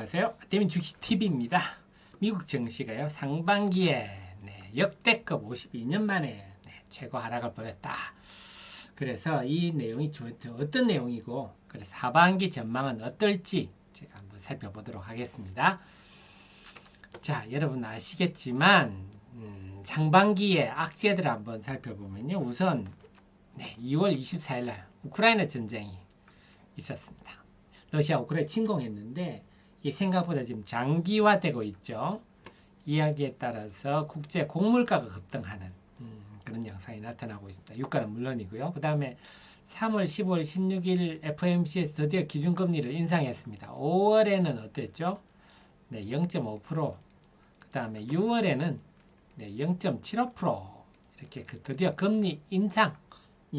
안녕하세요. 아태민 주식TV입니다. 미국 증시가요 상반기에 역대급 52년 만에 최고 하락을 보였다. 그래서 이 내용이 어떤 내용이고 그래서 하반기 전망은 어떨지 제가 한번 살펴보도록 하겠습니다. 자, 여러분 아시겠지만 상반기에 악재들을 한번 살펴보면요. 우선 2월 24일 날 우크라이나 전쟁이 있었습니다. 러시아 우크라이나 침공했는데 이게 생각보다 지금 장기화되고 있죠. 이야기에 따라서 국제 곡물가가 급등하는 그런 양상이 나타나고 있습니다. 유가는 물론이고요. 그 다음에 3월 15일 16일 FOMC에서 드디어 기준금리를 인상했습니다. 5월에는 어땠죠? 0.5%. 그 다음에 6월에는 0.75% 이렇게 드디어 금리 인상이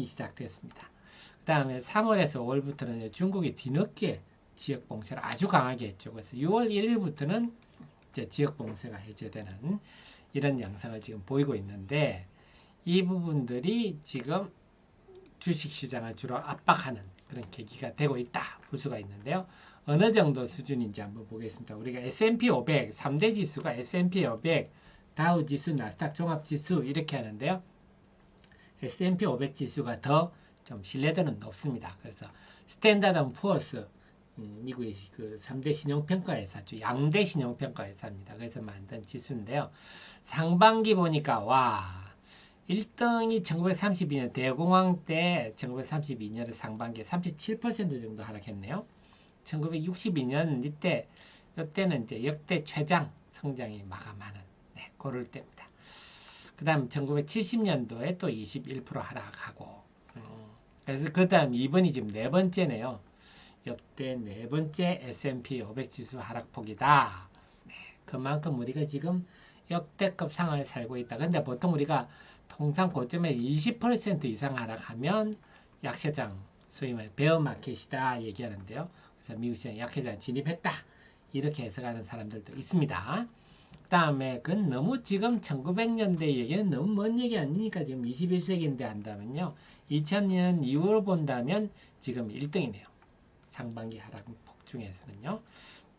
시작됐습니다. 그 다음에 3월에서 5월부터는 중국이 뒤늦게 지역 봉쇄를 아주 강하게 했죠. 그래서 6월 1일부터는 이제 지역 봉쇄가 해제되는 이런 양상을 지금 보이고 있는데 이 부분들이 지금 주식시장을 주로 압박하는 그런 계기가 되고 있다 볼 수가 있는데요. 어느 정도 수준인지 한번 보겠습니다. 우리가 S&P 500, 3대 지수가 S&P 500, 다우 지수, 나스닥 종합 지수 이렇게 하는데요. S&P 500 지수가 더 좀 신뢰도는 높습니다. 그래서 스탠다드 & 푸어스 미국의 그 3대 신용평가회사죠. 양대 신용평가회사입니다. 그래서 만든 지수인데요. 상반기 보니까 와 1등이 1932년 대공황 때 1932년의 상반기에 37% 정도 하락했네요. 1962년 이때는 이제 역대 최장 성장이 마감하는 그럴 때입니다. 그 다음 1970년도에 또 21% 하락하고 그래서 그 다음 이번이 지금 네 번째네요. 역대 네 번째 S&P 500 지수 하락폭이다. 그만큼 우리가 지금 역대급 상황을 살고 있다. 근데 보통 우리가 통상 고점에 20% 이상 하락하면 약세장, 소위 말해 베어마켓이다 얘기하는데요. 그래서 미국 시장 약세장 진입했다. 이렇게 해석하는 사람들도 있습니다. 그 다음에 그건 너무 지금 1900년대 얘기는 너무 먼 얘기 아닙니까? 지금 21세기인데 한다면요. 2000년 이후로 본다면 지금 1등이네요. 상반기 하락폭 중에서는요.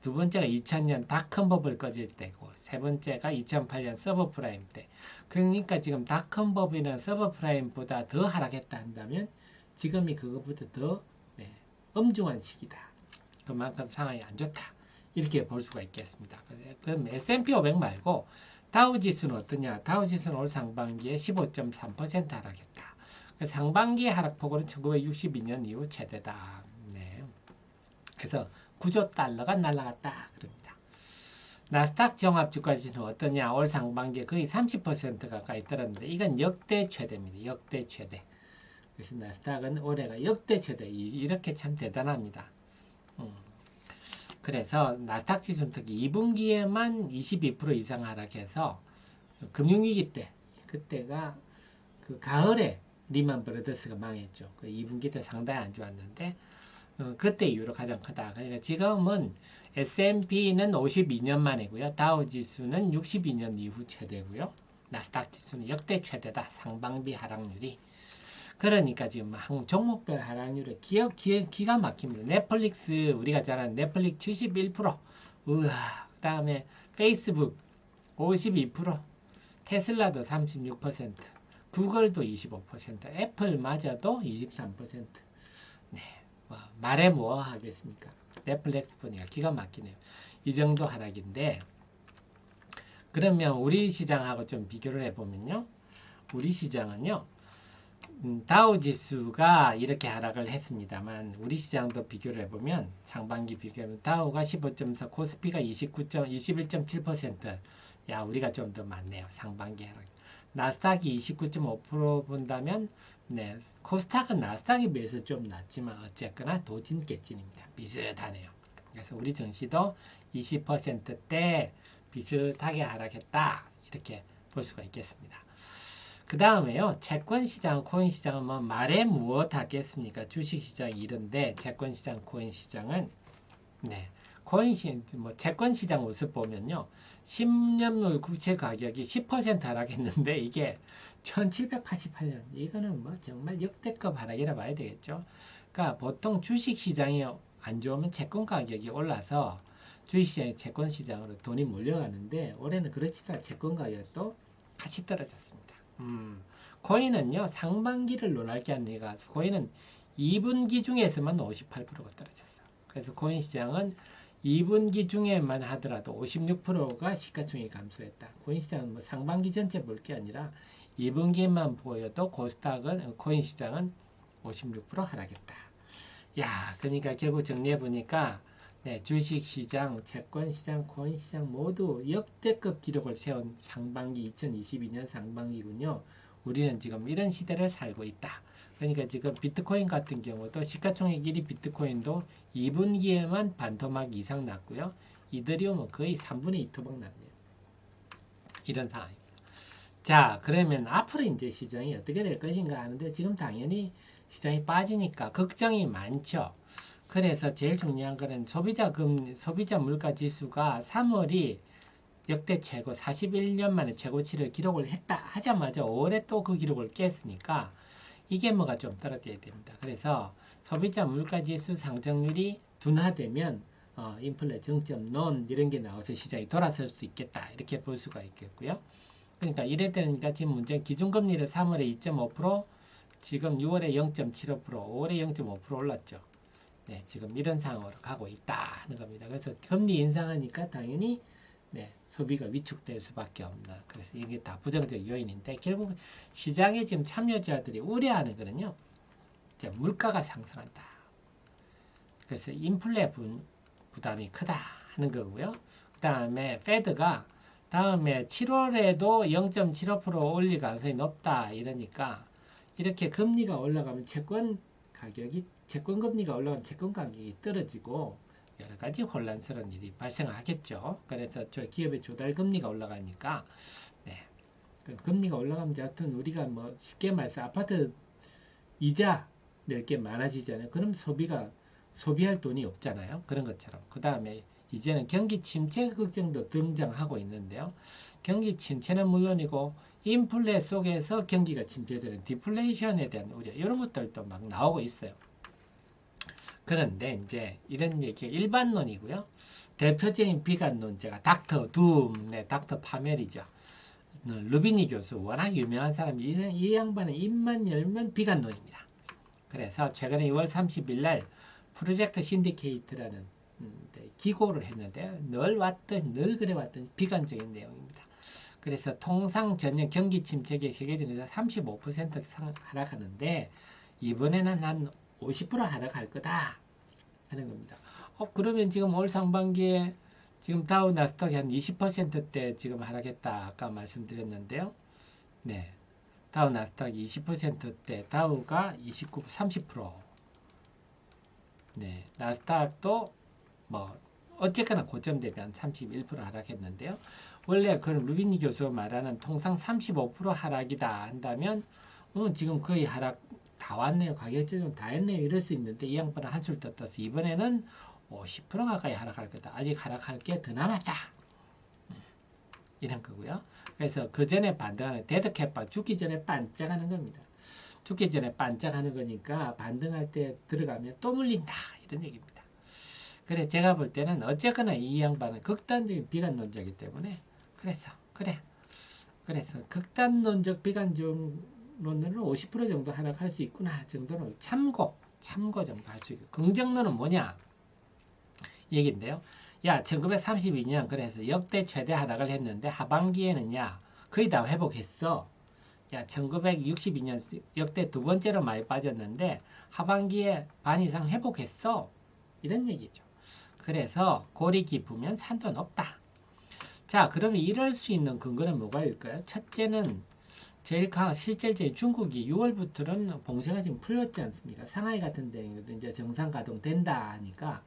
두 번째가 2000년 닷컴 버블 꺼질 때고 세 번째가 2008년 서브프라임 때. 그러니까 지금 닷컴 버블이나 서브프라임보다 더 하락했다 한다면 지금이 그것보다 더 엄중한 시기다. 그만큼 상황이 안 좋다. 이렇게 볼 수가 있겠습니다. 그럼 S&P 500 말고 다우 지수는 어떠냐? 다우 지수는 올 상반기에 15.3% 하락했다. 상반기 하락폭은 1962년 이후 최대다. 그래서 9조 달러가 날아갔다. 그럽니다. 나스닥 종합주가지수는 어떠냐? 올 상반기에 거의 30% 가까이 떨었는데 이건 역대 최대입니다. 역대 최대. 그래서 나스닥은 올해가 역대 최대. 이렇게 참 대단합니다. 그래서 나스닥 지수는 특히 2분기에만 22% 이상 하락해서 금융위기 때 그때가 그 가을에 리만 브라더스가 망했죠. 그 2분기 때 상당히 안 좋았는데 그때 이후로 가장 크다. 그러니까 지금은 S&P는 52년 만이고요. 다우 지수는 62년 이후 최대고요. 나스닥 지수는 역대 최대다. 상반기 하락률이. 그러니까 지금 종목별 하락률이 기가 막힙니다. 넷플릭스 우리가 잘 아는 넷플릭스 71%. 우와. 그다음에 페이스북 52%. 테슬라도 36%. 구글도 25%. 애플마저도 23%. 네. 말해 뭐 하겠습니까? 넷플릭스 보니까 기가 막히네요. 이 정도 하락인데 그러면 우리 시장하고 좀 비교를 해보면요. 우리 시장은요. 다우 지수가 이렇게 하락을 했습니다만 우리 시장도 비교를 해보면 상반기 비교하면 다우가 15.4, 코스피가 21.7%. 야 우리가 좀 더 많네요. 상반기 하락. 나스닥이 29.5% 본다면 코스닥은 나스닥에 비해서 좀 낮지만 어쨌거나 도진깨진입니다. 비슷하네요. 그래서 우리 증시도 20%대 비슷하게 하락했다. 이렇게 볼 수가 있겠습니다. 그 다음에요. 채권시장, 코인시장은 뭐 말해 무엇 하겠습니까? 주식시장이 이런데 채권시장, 코인시장은 채권시장 모습 보면요. 10년물 국채 가격이 10% 하락했는데 이게 1788년 이거는 뭐 정말 역대급 하락이라 봐야 되겠죠. 그러니까 보통 주식시장이 안 좋으면 채권 가격이 올라서 주식시장이 채권시장으로 돈이 몰려가는데 올해는 그렇지도 채권 가격도 같이 떨어졌습니다. 코인은요 상반기를 논할 게 아니라 코인은 2분기 중에서만 58%가 떨어졌어요. 그래서 코인 시장은 2분기 중에만 하더라도 56%가 시가총액이 감소했다. 코인 시장은 뭐 상반기 전체 볼 게 아니라 2분기만 보여도 코인 시장은 56% 하락했다. 야, 그러니까 결국 정리해 보니까 네, 주식 시장, 채권 시장, 코인 시장 모두 역대급 기록을 세운 상반기 2022년 상반기군요. 우리는 지금 이런 시대를 살고 있다. 그러니까 지금 비트코인 같은 경우도 시가총액 1위 비트코인도 2분기에만 반토막 이상 났고요. 이더리움은 거의 3분의 2 토막 났네요. 이런 상황입니다. 자, 그러면 앞으로 이제 시장이 어떻게 될 것인가 하는데 지금 당연히 시장이 빠지니까 걱정이 많죠. 그래서 제일 중요한 거는 소비자 물가 지수가 3월이 역대 최고 41년 만에 최고치를 기록을 했다 하자마자 5월에 또 그 기록을 깼으니까 이게 뭐가 좀 떨어져야 됩니다. 그래서 소비자 물가 지수 상승률이 둔화되면 인플레 정점론 이런 게 나와서 시장이 돌아설 수 있겠다 이렇게 볼 수가 있겠고요. 그러니까 이래 되니까 지금 문제는 기준금리를 3월에 2.5%, 지금 6월에 0.75%, 5월에 0.5% 올랐죠. 네, 지금 이런 상황으로 가고 있다는 겁니다. 그래서 금리 인상하니까 당연히 네, 소비가 위축될 수밖에 없나. 그래서 이게 다 부정적 요인인데 결국 시장에 지금 참여자들이 우려하는 거는요. 이제 물가가 상승한다. 그래서 인플레 부담이 크다 하는 거고요. 그 다음에 페드가 다음에 7월에도 0.75% 올릴 가능성이 높다 이러니까 이렇게 금리가 올라가면 채권 금리가 올라가면 채권 가격이 떨어지고 여러 가지 혼란스러운 일이 발생하겠죠. 그래서 저 기업의 조달 금리가 올라가니까 네. 금리가 올라가면 여하튼 우리가 뭐 쉽게 말해서 아파트 이자 낼 게 많아지잖아요. 그럼 소비할 돈이 없잖아요. 그런 것처럼. 그 다음에 이제는 경기 침체 걱정도 등장하고 있는데요. 경기 침체는 물론이고 인플레 속에서 경기가 침체되는 디플레이션에 대한 우려 이런 것들도 막 나오고 있어요. 그런데 이제 이런 얘기가 일반론이고요. 대표적인 비관론자가 닥터 둠, 네, 닥터 파멜이죠. 루비니 교수 워낙 유명한 사람이 이 양반의 입만 열면 비관론입니다. 그래서 최근에 6월 30일 날 프로젝트 신디케이트라는 기고를 했는데 늘 그래왔던 비관적인 내용입니다. 그래서 통상 전년 경기 침체기 세계적으로 35% 하락하는데 이번에는 한 50% 하락할 거다 하는 겁니다. 그러면 지금 올 상반기에 지금 다우 나스닥이 한 20%대 지금 하락했다 아까 말씀드렸는데요. 네, 다우 나스닥이 20%대, 다우가 30%. 네, 나스닥도 뭐 어쨌거나 고점 대비 한 31% 하락했는데요. 원래 그 루비니 교수 말하는 통상 35% 하락이다 한다면 지금 거의 하락 다 왔네요. 가격 조정 다 했네요. 이럴 수 있는데 이 양반은 한술 더 떠서 이번에는 50% 가까이 하락할 거다. 아직 하락할 게 더 남았다. 이런 거고요. 그래서 그 전에 반등하는 데드캣바 죽기 전에 반짝하는 겁니다. 죽기 전에 반짝하는 거니까 반등할 때 들어가면 또 물린다. 이런 얘기입니다. 그래서 제가 볼 때는 어쨌거나 이 양반은 극단적인 비관론자이기 때문에 그래서 극단론적 비관론으로는 50% 정도 하락할 수 있구나 정도는 참고 정도 할 수 있고 긍정론은 뭐냐 얘기인데요. 야 1932년 그래서 역대 최대 하락을 했는데 하반기에는 거의 다 회복했어. 야 1962년 역대 두 번째로 많이 빠졌는데 하반기에 반 이상 회복했어. 이런 얘기죠. 그래서 골이 깊으면 산도 높다. 자, 그러면 이럴 수 있는 근거는 뭐가 일까요? 첫째는 제일 실질적인 중국이 6월부터는 봉쇄가 지금 풀렸지 않습니까? 상하이 같은 데는 이제 정상 가동 된다 하니까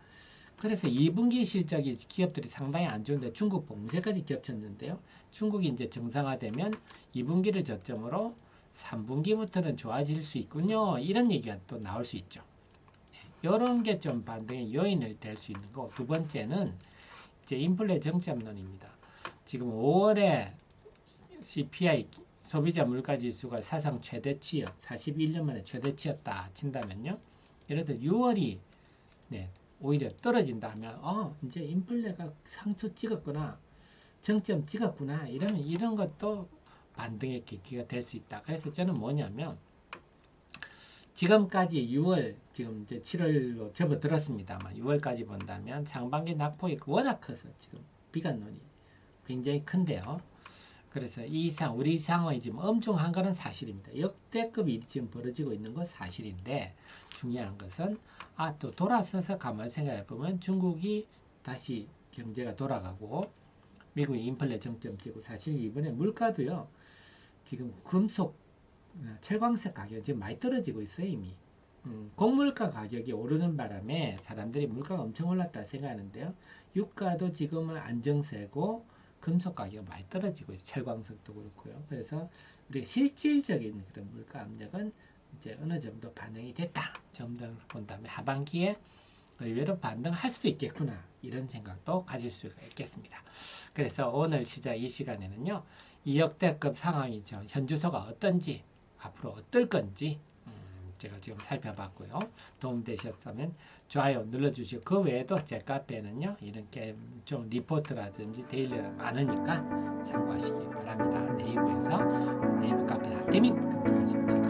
그래서 2분기 실적이 기업들이 상당히 안 좋은데 중국 봉쇄까지 겹쳤는데요. 중국이 이제 정상화되면 2분기를 저점으로 3분기부터는 좋아질 수 있군요. 이런 얘기가 또 나올 수 있죠. 이런 게 좀 반등의 요인을 될 수 있는 거. 두 번째는 이제 인플레 정점론입니다. 지금 5월에 CPI 소비자 물가 지수가 사상 최대치였 41년 만에 최대치였다 친다면요. 예를 들어 6월이 네, 오히려 떨어진다 하면 이제 인플레가 상투 찍었구나, 정점 찍었구나, 이러면 이런 것도 반등의 계기가 될 수 있다. 그래서 저는 뭐냐면 지금까지 6월, 지금 이제 7월로 접어들었습니다만 6월까지 본다면 상반기 낙폭이 워낙 커서 지금 비관론이 굉장히 큰데요. 그래서 우리 상황이 지금 엄중한 것은 사실입니다. 역대급이 지금 벌어지고 있는 건 사실인데, 중요한 것은 또 돌아서서 가만히 생각해 보면 중국이 다시 경제가 돌아가고 미국이 인플레 정점 찍고, 사실 이번에 물가도요, 지금 금속, 철광석 가격이 지금 많이 떨어지고 있어요. 이미 곡물가 가격이 오르는 바람에 사람들이 물가가 엄청 올랐다 생각하는데요, 유가도 지금은 안정세고 금속 가격이 많이 떨어지고 있어요. 철광석도 그렇고요. 그래서 우리가 실질적인 그런 물가 압력은 이제 어느 정도 반영이 됐다 정도 본다면 하반기에 의외로 반등할 수도 있겠구나, 이런 생각도 가질 수가 있겠습니다. 그래서 오늘 이 시간에는요, 이 역대급 상황이죠, 현주소가 어떤지, 앞으로 어떨 건지 제가 지금 살펴봤고요. 도움되셨다면 좋아요 눌러주시고, 그 외에도 제 카페에는요, 이런 좀 리포트라든지 데일리가 많으니까 참고하시기 바랍니다. 네이버 카페 하태민 검색하시면